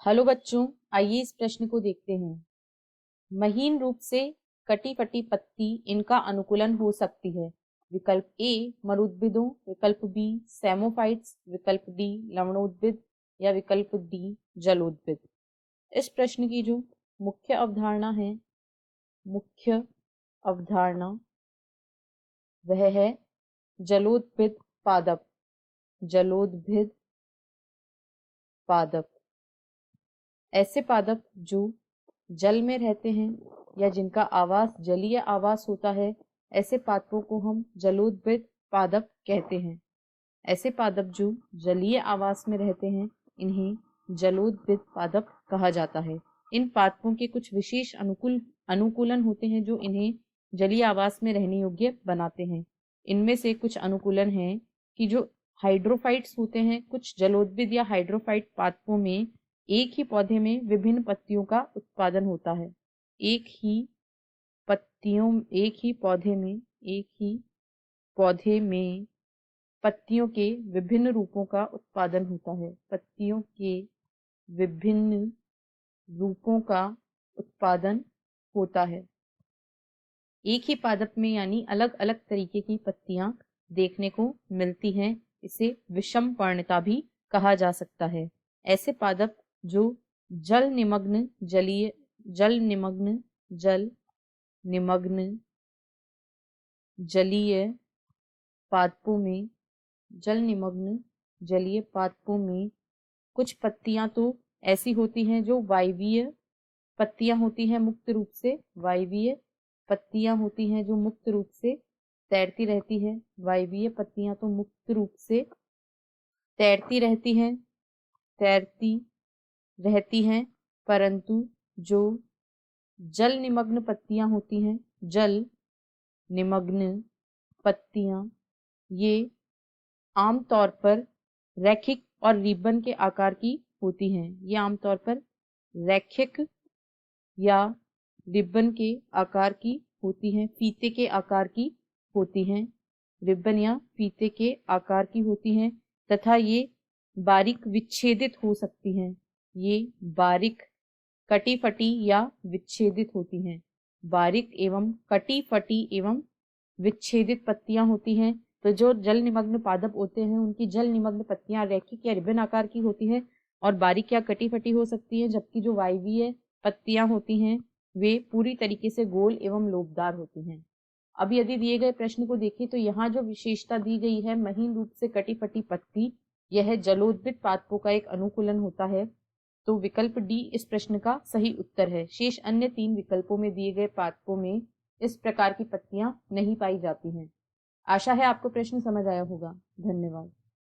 Hello बच्चों, आइए इस प्रश्न को देखते हैं। महीन रूप से कटी फटी पत्ती इनका अनुकूलन हो सकती है। विकल्प ए मरुद्भिदों, विकल्प बी सेमोफाइट्स, विकल्प डी लवणोद्भिद या विकल्प डी जलोद्भिद। इस प्रश्न की जो मुख्य अवधारणा है, मुख्य अवधारणा वह है जलोद्भिद पादप। जलोद्भिद पादप ऐसे पादप जो जल में रहते हैं या जिनका आवास जलीय आवास होता है, ऐसे पादपों को हम जलोद्भिद पादप कहते हैं। ऐसे पादप जो जलीय आवास में रहते हैं, इन्हें जलोद्भिद पादप कहा जाता है। इन पादपों के कुछ विशेष अनुकूलन होते हैं जो इन्हें जलीय आवास में रहने योग्य बनाते हैं। इनमें से कुछ अनुकूलन हैं कि जो हाइड्रोफाइट्स होते हैं, कुछ जलोद्भिद या हाइड्रोफाइट पादपों में एक ही पौधे में विभिन्न पत्तियों का उत्पादन होता है। एक ही पौधे में पत्तियों के विभिन्न रूपों का उत्पादन होता है। पत्तियों के विभिन्न रूपों का उत्पादन होता है। एक ही पादप में यानी अलग अलग तरीके की पत्तियां देखने को मिलती हैं। इसे विषम पर्णता भी कहा जा सकता है। ऐसे पादप जो जल निमग्न जलीय पादपों में कुछ पत्तियां तो ऐसी होती हैं जो वायवीय पत्तियां होती हैं, मुक्त रूप से वायवीय पत्तियां होती हैं जो मुक्त रूप से तैरती रहती है। वायवीय पत्तियां तो मुक्त रूप से तैरती रहती हैं, परंतु जो जल निमग्न पत्तियां होती हैं, जल निमग्न पत्तियां, ये आमतौर पर रैखिक और रिबन के आकार की होती हैं। ये आमतौर पर रैखिक या रिबन के आकार की होती हैं, फीते के आकार की होती हैं, रिबन या फीते के आकार की होती हैं तथा ये बारीक विच्छेदित हो सकती हैं। ये बारीक कटी फटी या विच्छेदित होती हैं। बारीक एवं कटी फटी एवं विच्छेदित पत्तियां होती हैं। तो जो जल निमग्न पादप होते हैं, उनकी जल निमग्न पत्तियां रैखिक या रिबन आकार की होती हैं और बारीक या कटी फटी हो सकती हैं, जबकि जो वायवीय पत्तियां होती हैं वे पूरी तरीके से गोल एवं लोबदार होती हैं। अब यदि दिए गए प्रश्न को देखें तो यहाँ जो विशेषता दी गई है, महीन रूप से कटी फटी पत्ती, यह जलोद्भिद पादपों का एक अनुकूलन होता है। तो विकल्प डी इस प्रश्न का सही उत्तर है। शेष अन्य 3 विकल्पों में दिए गए पादपों में इस प्रकार की पत्तियां नहीं पाई जाती हैं। आशा है आपको प्रश्न समझ आया होगा। धन्यवाद।